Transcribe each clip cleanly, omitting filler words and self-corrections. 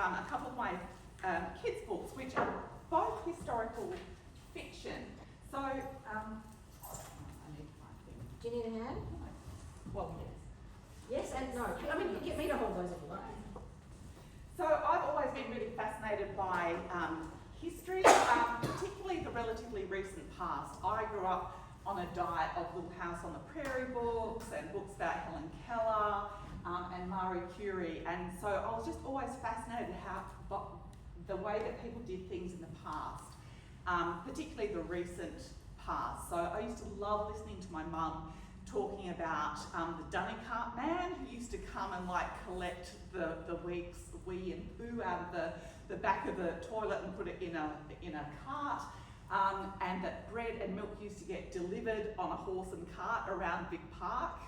a couple of my kids' books, which are both historical fiction. So, I need to find things. Do you need a hand? Well, yes. Yes and no. I mean, you can get me to hold those if you like. So I've always been really fascinated by history, particularly the relatively recent past. I grew up on a diet of Little House on the Prairie books and books about Helen Keller and Marie Curie, and so I was just always fascinated the way that people did things in the past, particularly the recent past. So I used to love listening to my mum talking about the Dunnicart man who used to come and like collect the wee and poo out of the back of the toilet and put it in a cart, and that bread and milk used to get delivered on a horse and cart around Vic Park,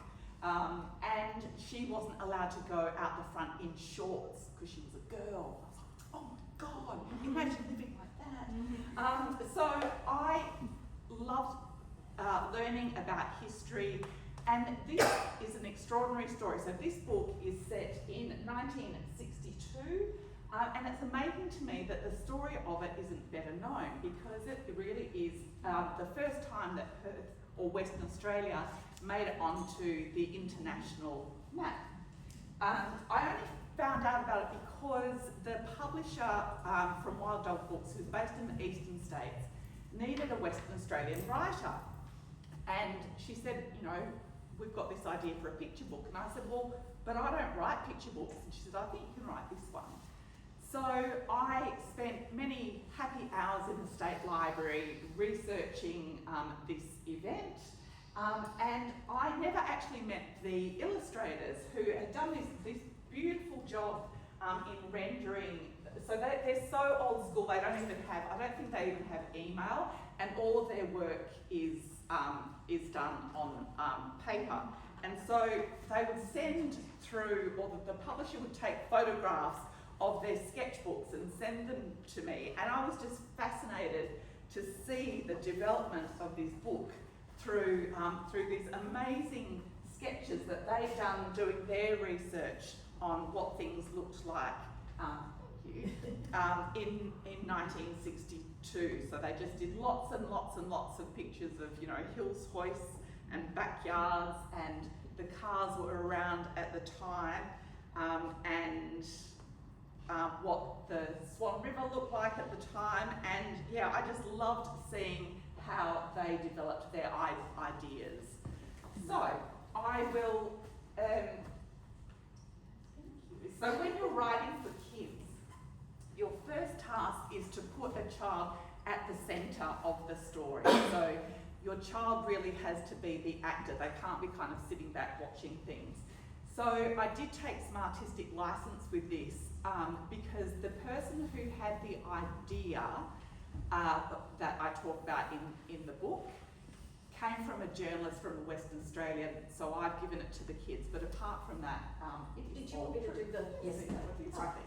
and she wasn't allowed to go out the front in shorts because she was a girl. I was like, oh my God, imagine living like that. So I loved learning about history, and this is an extraordinary story. So this book is set in 1962, and it's amazing to me that the story of it isn't better known, because it really is the first time that Perth or Western Australia made it onto the international map. I only found out about it because the publisher from Wild Dog Books, who's based in the eastern states, needed a Western Australian writer. And she said, you know, we've got this idea for a picture book. And I said, well, but I don't write picture books. And she said, I think you can write this one. So I spent many happy hours in the State Library researching this event. And I never actually met the illustrators who had done this beautiful job in rendering. So they're so old school, they don't even have, I don't think they even have email, and all of their work is done on paper. And so they would send through, or the publisher would take photographs of their sketchbooks and send them to me. And I was just fascinated to see the development of this book through these amazing sketches that they'd done doing their research on what things looked like in 1962. So they just did lots and lots and lots of pictures of, you know, hills hoists and backyards and the cars that were around at the time, and what the Swan River looked like at the time. And yeah, I just loved seeing how they developed their ideas. So I will, so when you're writing for kids, your first task is to put a child at the centre of the story. So your child really has to be the actor. They can't be kind of sitting back watching things. So I did take some artistic license with this because the person who had the idea that I talk about in the book came from a journalist from Western Australia, so I've given it to the kids. But apart from that, Did you want me to do the... Yes, exactly.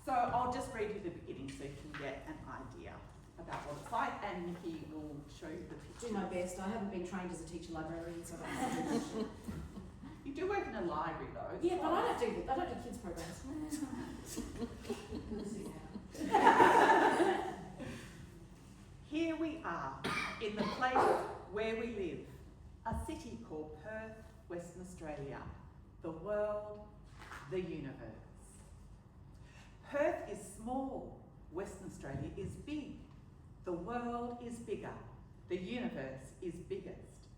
So I'll just read you the beginning so you can get an idea about what it's like, and he will show you the picture. Do my best. I haven't been trained as a teacher librarian, so I don't have to do that. You do work in a library though. Yeah, but I don't do kids programs. Here we are, in the place where we live, a city called Perth, Western Australia, the world, the universe. Perth is small, Western Australia is big, the world is bigger, the universe is biggest.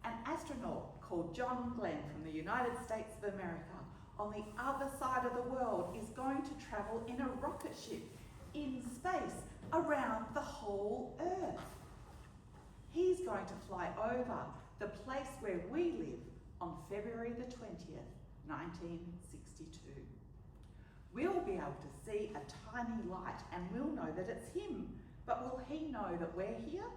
An astronaut called John Glenn from the United States of America on the other side of the world is going to travel in a rocket ship in space around the whole Earth. He's going to fly over the place where we live on February the 20th, 1962. We'll be able to see a tiny light and we'll know that it's him. But will he know that we're here?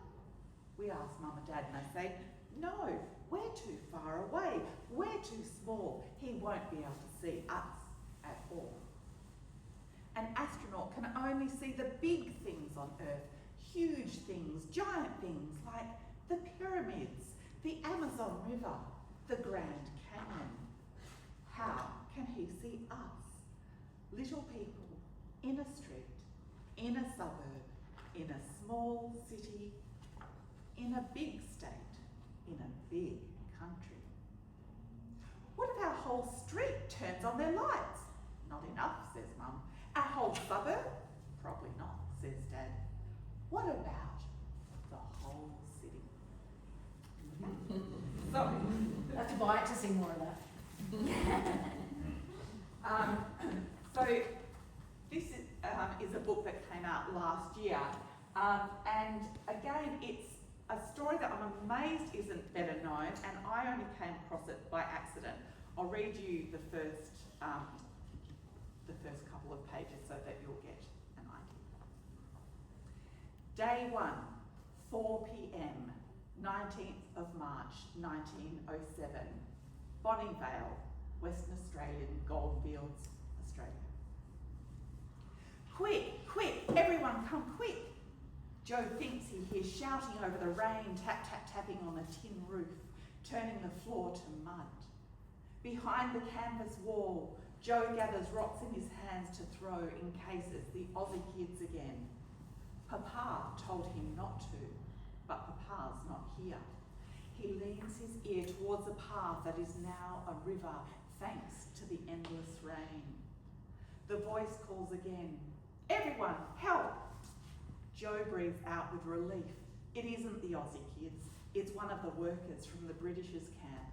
We ask Mum and Dad and they say, no, we're too far away. We're too small. He won't be able to see us at all. An astronaut can only see the big things on Earth, huge things, giant things like the pyramids, the Amazon Amazon River, the Grand Canyon. How can he see us, little people, in a street, in a suburb, in a small city, in a big state, in a big country? What if our whole street turns on their lights? Not enough, says Mum. Our whole suburb? Probably not, says Dad. What about the whole city? So, I'll have to buy it to see more of that. so this is a book that came out last year, and again, it's a story that I'm amazed isn't better known, and I only came across it by accident. I'll read you the first couple of pages so that you'll get an idea. Day 1, 4 p.m, 19th of March 1907, Bonnie Vale, Western Australian Goldfields, Australia. Quick, quick, everyone come quick! Joe thinks he hears shouting over the rain, tap, tap, tapping on the tin roof, turning the floor to mud. Behind the canvas wall, Joe gathers rocks in his hands to throw in cases, the Aussie kids again. Papa told him not to, but Papa's not here. He leans his ear towards a path that is now a river, thanks to the endless rain. The voice calls again, everyone, help! Joe breathes out with relief. It isn't the Aussie kids, it's one of the workers from the Britishers' camp.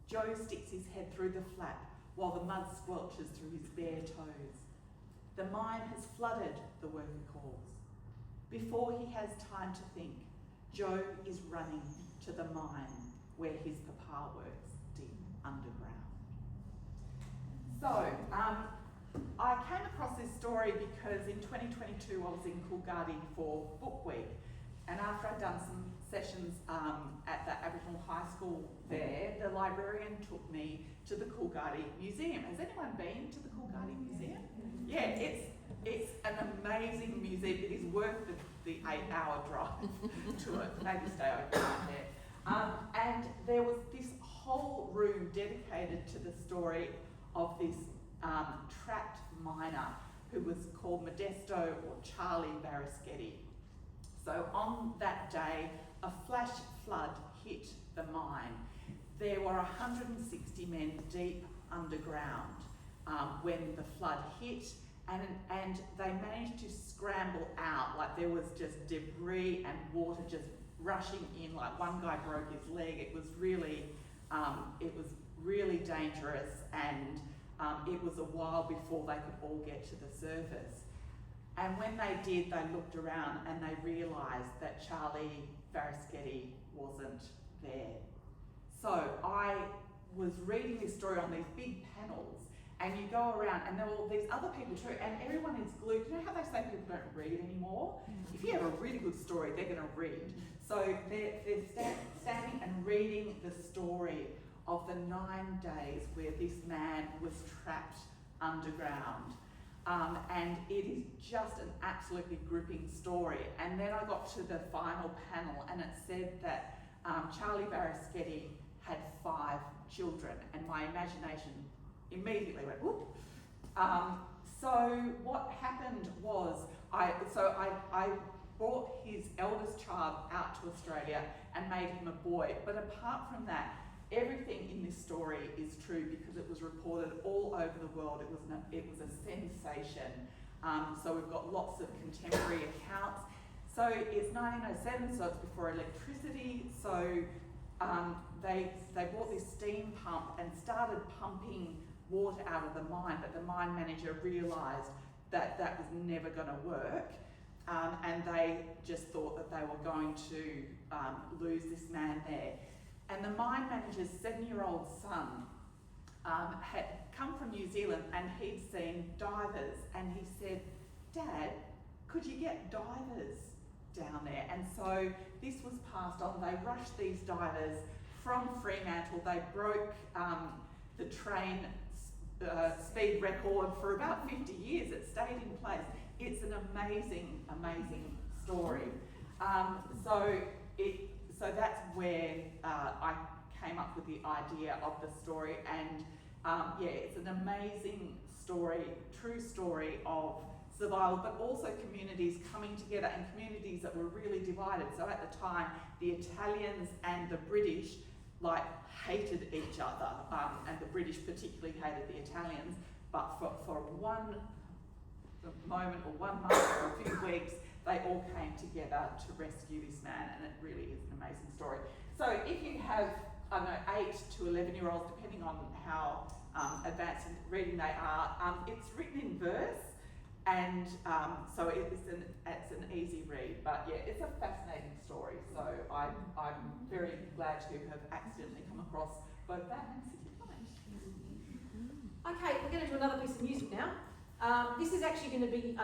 Joe sticks his head through the flap while the mud squelches through his bare toes. The mine has flooded, the worker calls. Before he has time to think, Joe is running to the mine where his papa works deep underground. So, I came across this story because in 2022 I was in Coolgardie for Book Week, and after I'd done some sessions at the Aboriginal High School there, the librarian took me to the Coolgardie Museum. Has anyone been to the Coolgardie Museum? Yeah, it's an amazing museum. It is worth the 8-hour drive to it. Maybe stay overnight there. And there was this whole room dedicated to the story of this trapped miner who was called Modesto or Charlie Baraschetti. So on that day, a flash flood hit the mine. There were 160 men deep underground when the flood hit, and they managed to scramble out. Like, there was just debris and water just rushing in. Like, one guy broke his leg. It was really dangerous, and it was a while before they could all get to the surface. And when they did, they looked around and they realised that Charlie Baraschetti wasn't there. So I was reading this story on these big panels, and you go around and there were all these other people too, and everyone is glued. You know how they say people don't read anymore? If you have a really good story, they're going to read. So they're standing and reading the story of the 9 days where this man was trapped underground. And it is just an absolutely gripping story. And then I got to the final panel, and it said that Charlie Baraschetti had 5 children, and my imagination immediately went whoop. So what happened was, I brought his eldest child out to Australia and made him a boy. But apart from that, everything in this story is true because it was reported all over the world. It was a sensation. So we've got lots of contemporary accounts. So it's 1907, so it's before electricity. So they bought this steam pump and started pumping water out of the mine, but the mine manager realised that that was never going to work. And they just thought that they were going to lose this man there. And the mine manager's 7-year-old son had come from New Zealand, and he'd seen divers, and he said, "Dad, could you get divers down there?" And so this was passed on. They rushed these divers from Fremantle. They broke the train speed record for about 50 years. It stayed in place. It's an amazing, amazing story. So that's where I came up with the idea of the story, and yeah, it's an amazing story, true story of survival, but also communities coming together and communities that were really divided. So at the time, the Italians and the British hated each other, and the British particularly hated the Italians, but for one moment or 1 month or a few weeks, they all came together to rescue this man, and it really is an amazing story. So if you have, I don't know, 8 to 11-year-olds, depending on how advanced in reading they are, it's written in verse, and so it's an easy read, but yeah, it's a fascinating story. So I'm very glad to have accidentally come across both that and City Plumage. Okay, we're going to do another piece of music now. This is actually going to be